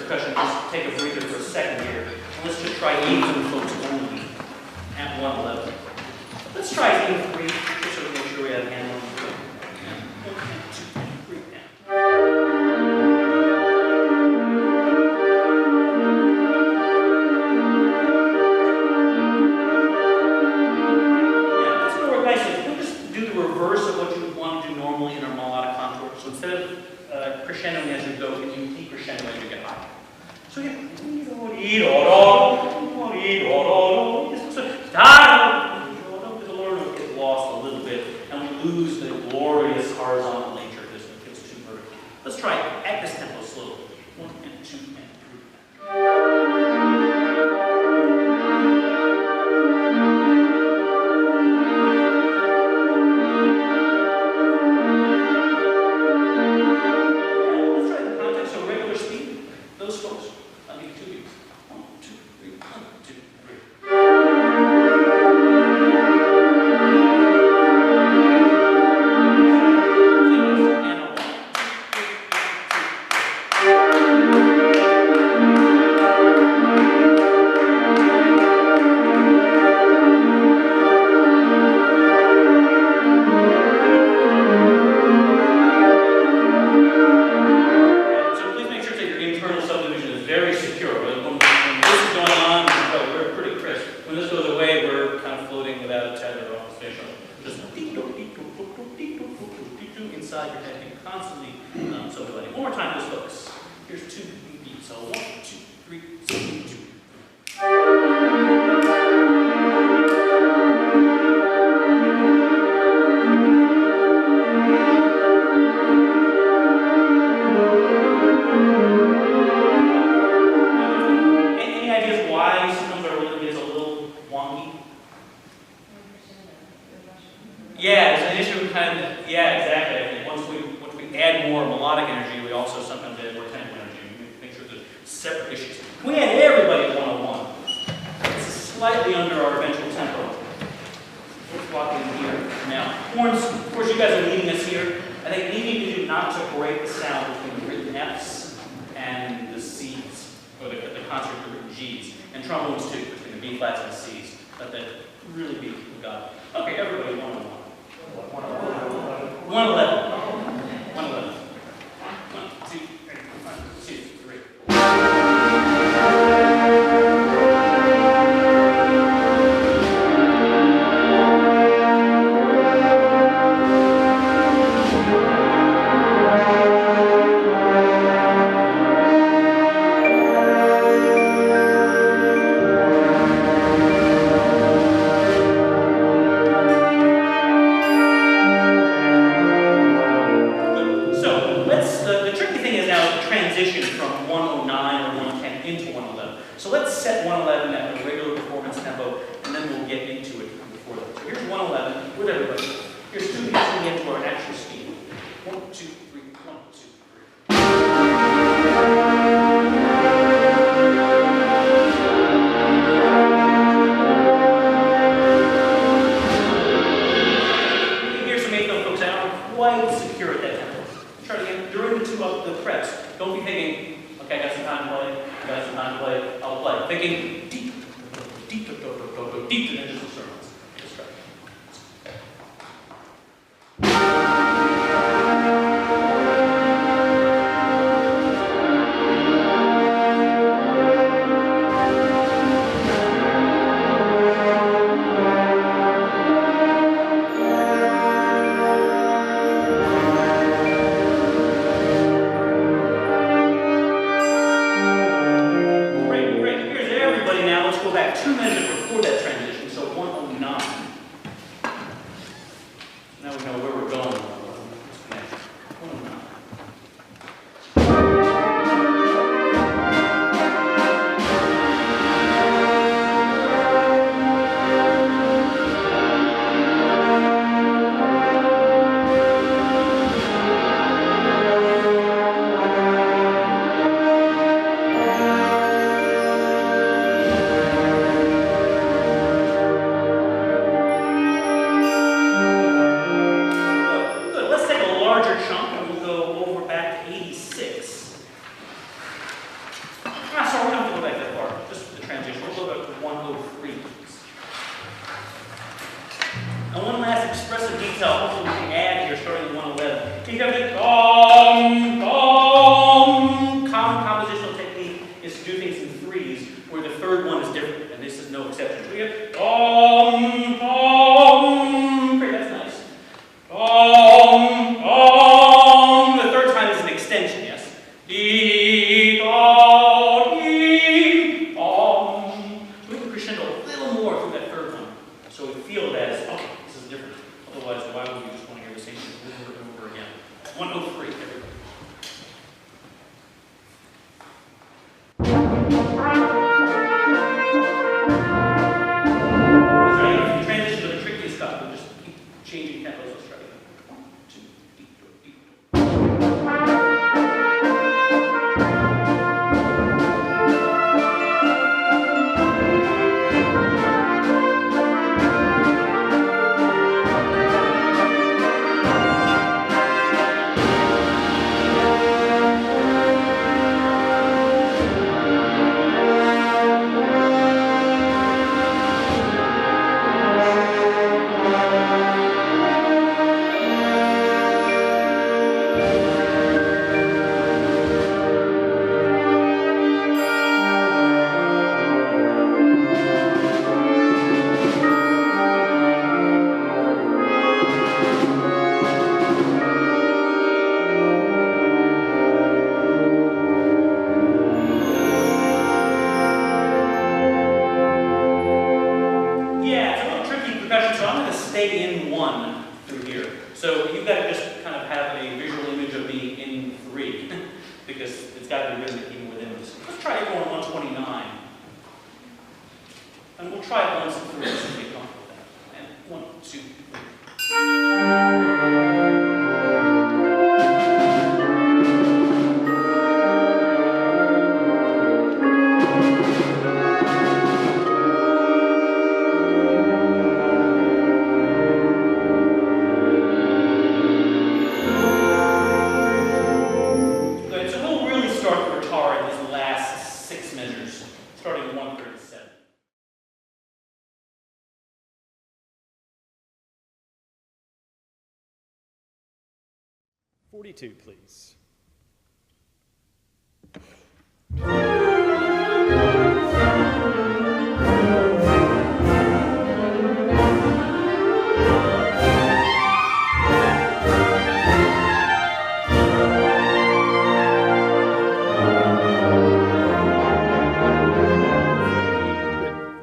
percussion, just take a breather for a second here. And let's just try even folks only at 111. Let's try even 3, just so we make sure we have a handle on the 1, 2, 3, down. Yeah, that's going to work nicely. We'll just do the reverse of what you would want to do normally in our melodic contour. So instead of crescendoing as you go, you decrescendo as you get higher. So yeah, the lower note gets lost a little bit, and we lose the glorious horizontal nature of this when it gets too vertical. Let's try it at this tempo slowly. 1 and 2 and 3. detail, hopefully we can add here, starting at 111. You have the dom, dom. Common compositional technique is to do things in threes, where the third one is different, and this is no exception. We have dom, dom. Great, that's nice. Dom, dom. The third time is an extension, yes. Dee, do, dee, dom. We can crescendo a little more through that third one, so we feel it as, okay, this is different. Otherwise, why would you just want to hear the same thing over and over again? 103, everybody. Transition to the trickiest stuff. We'll just keep changing tempos. Let's try again. 1, 2, beat, beat, beat. Starting 137. 42, please.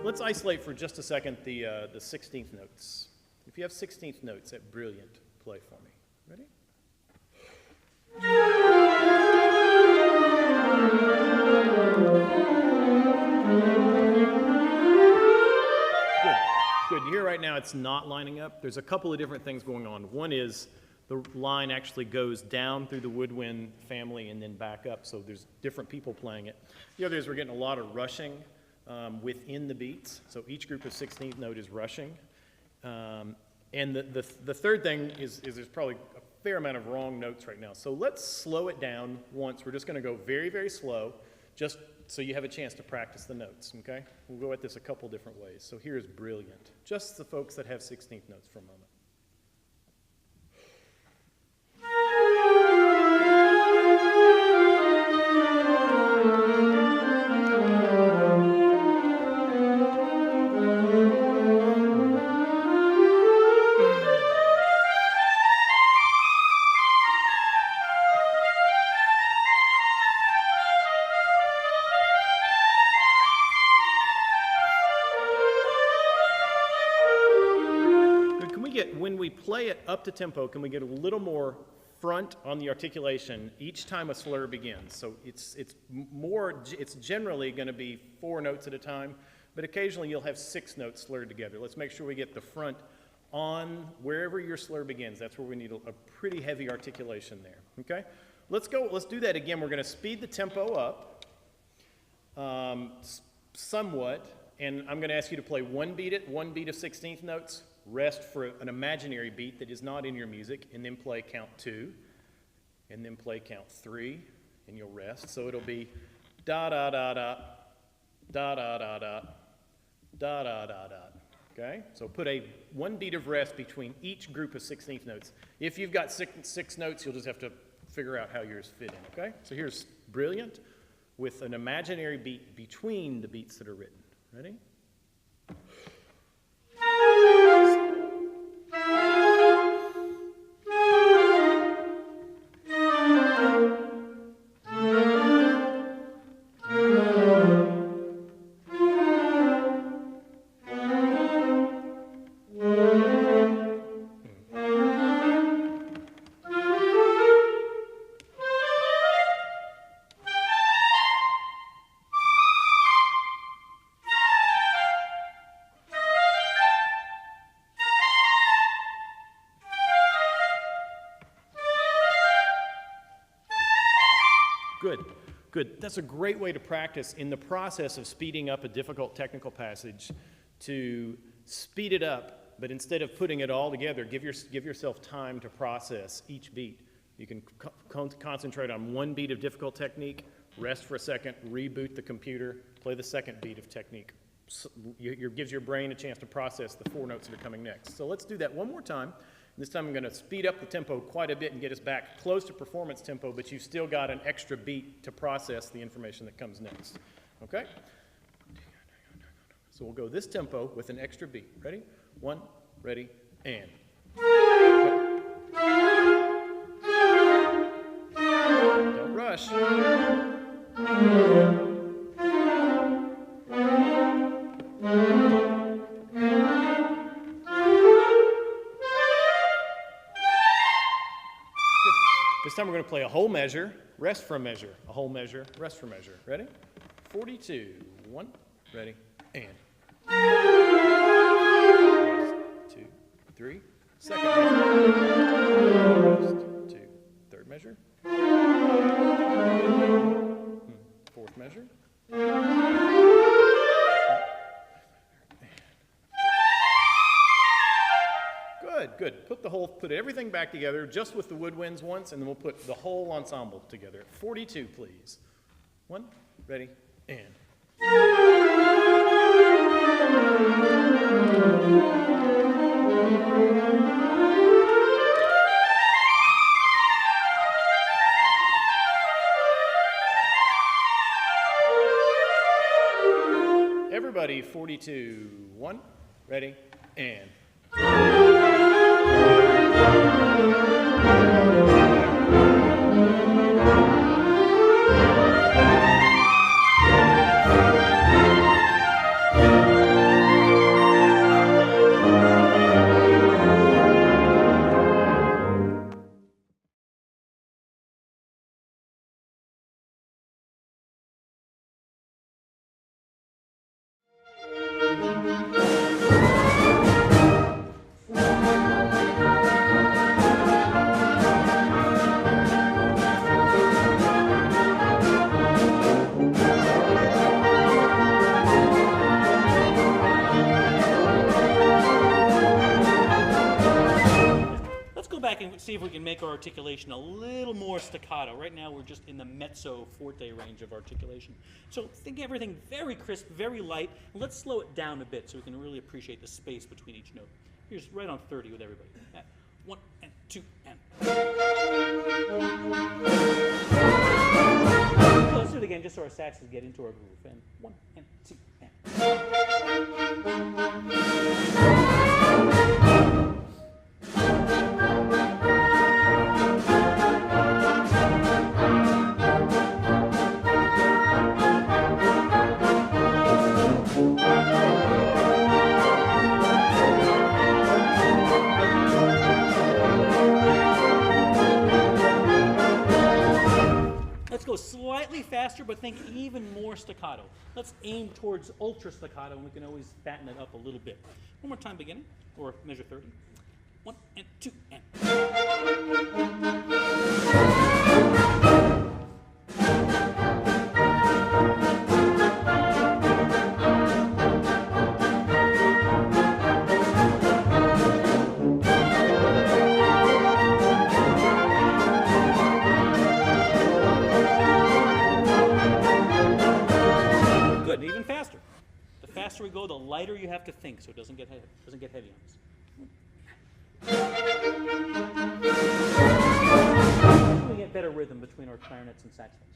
Let's isolate for just a second the 16th notes. If you have 16th notes at brilliant, play for me. Ready? Good. Here right now it's not lining up. There's a couple of different things going on. One is the line actually goes down through the woodwind family and then back up, so there's different people playing it. The other is we're getting a lot of rushing within the beats, so each group of 16th note is rushing. And the third thing is there's probably a fair amount of wrong notes right now. So let's slow it down once. We're just going to go very, very slow, just so you have a chance to practice the notes, okay? We'll go at this a couple different ways. So here's brilliant. Just the folks that have 16th notes for a moment. When we play it up to tempo, can we get a little more front on the articulation each time a slur begins? So it's generally going to be 4 notes at a time, but occasionally you'll have 6 notes slurred together. Let's make sure we get the front on wherever your slur begins. That's where we need a pretty heavy articulation there. Okay? Let's do that again. We're going to speed the tempo up somewhat, and I'm going to ask you to play one beat of 16th notes. Rest for an imaginary beat that is not in your music, and then play count 2, and then play count 3, and you'll rest. So it'll be da da da da da da da da da da da da. okay? So put one beat of rest between each group of 16th notes. If you've got six notes, you'll just have to figure out how yours fit in, okay? So here's brilliant with an imaginary beat between the beats that are written. Ready? Good, good. That's a great way to practice in the process of speeding up a difficult technical passage to speed it up, but instead of putting it all together, give yourself time to process each beat. You can concentrate on one beat of difficult technique, rest for a second, reboot the computer, play the second beat of technique. Gives your brain a chance to process the 4 notes that are coming next. So let's do that one more time. This time I'm going to speed up the tempo quite a bit and get us back close to performance tempo, but you've still got an extra beat to process the information that comes next. Okay? So we'll go this tempo with an extra beat. Ready? 1, ready, and. Don't rush. This time we're going to play a whole measure, rest for a measure, a whole measure, rest for a measure. Ready? 42, 1, ready, and. 1, 2, 3, second measure. Rest, 2, third measure. Fourth measure. Good. Put everything back together just with the woodwinds once, and then we'll put the whole ensemble together. 42, please. 1, ready, and. Everybody, 42, 1, ready, and. See if we can make our articulation a little more staccato. Right now we're just in the mezzo forte range of articulation. So think everything very crisp, very light. Let's slow it down a bit so we can really appreciate the space between each note. Here's right on 30 with everybody. 1 and 2 and. So let's do it again just so our saxes get into our groove. And 1 and 2 and. Let's go slightly faster, but think even more staccato. Let's aim towards ultra staccato, and we can always fatten it up a little bit. One more time beginning, or measure 30. 1 and 2 and. Good, even faster. The faster we go, the lighter you have to think so it doesn't get heavy on us. We get better rhythm between our clarinets and saxophones.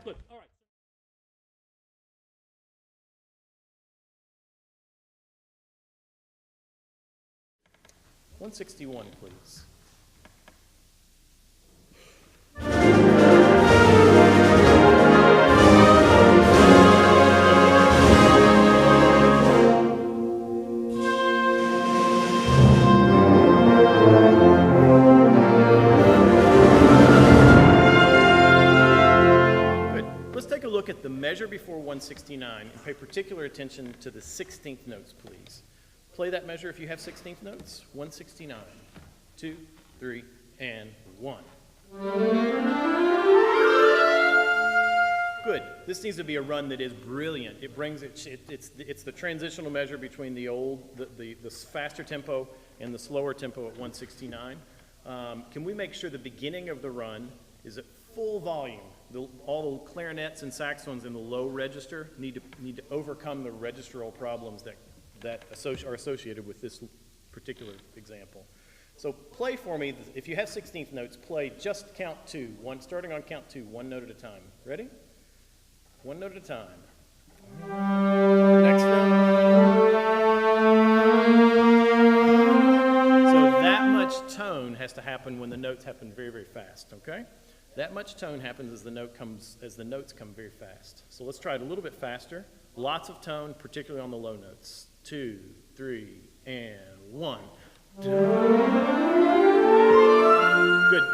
Good. All right. 161, please. Look at the measure before 169 and pay particular attention to the 16th notes, please. Play that measure if you have 16th notes. 169, 2, 3, and 1. Good. This needs to be a run that is brilliant. It brings it's the transitional measure between the faster tempo and the slower tempo at 169. Can we make sure the beginning of the run is at full volume? All the clarinets and saxophones in the low register need to overcome the registral problems that are associated with this particular example. So play for me. If you have 16th notes, play just count 2, starting on count 2, one note at a time. Ready? One note at a time. Next note. So that much tone has to happen when the notes happen very, very fast, okay? That much tone happens as the notes come very fast. So let's try it a little bit faster. Lots of tone, particularly on the low notes. 2, 3, and 1. Good.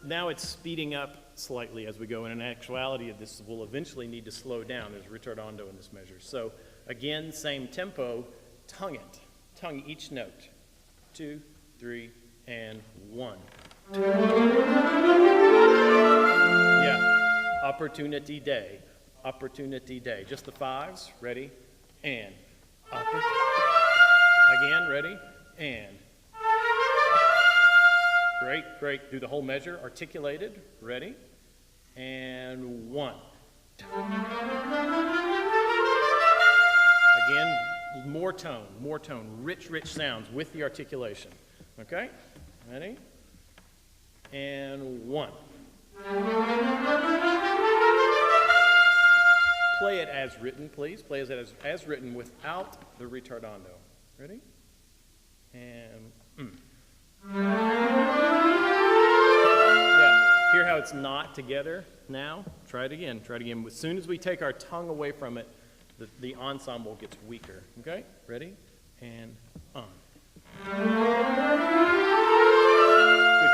Now it's speeding up slightly as we go. And in actuality, this will eventually need to slow down. There's ritardando in this measure. So again, same tempo. Tongue it. Tongue each note. 2, 3, and 1. Yeah, opportunity day, just the 5s, ready, and, again, ready, and, great, do the whole measure, articulated, ready, and 1. Again, more tone, rich sounds with the articulation, okay, ready, and 1. Play it as written, please. Play it as written without the ritardando. Ready? And Yeah. Hear how it's not together now? Try it again. As soon as we take our tongue away from it, the ensemble gets weaker. Okay? Ready? And on.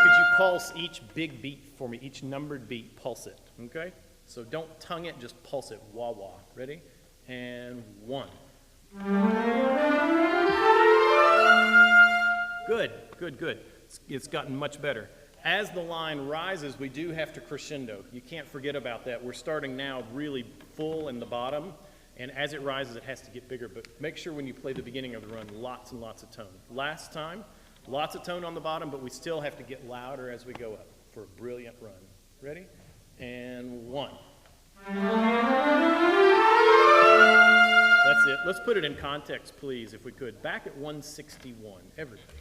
Could you pulse each big beat for me, each numbered beat, pulse it, okay? So don't tongue it, just pulse it, wah-wah. Ready? And 1. Good. It's gotten much better. As the line rises, we do have to crescendo. You can't forget about that. We're starting now really full in the bottom, and as it rises, it has to get bigger, but make sure when you play the beginning of the run, lots and lots of tone. Last time, lots of tone on the bottom, but we still have to get louder as we go up for a brilliant run. Ready? And 1. That's it. Let's put it in context, please, if we could. Back at 161, everybody.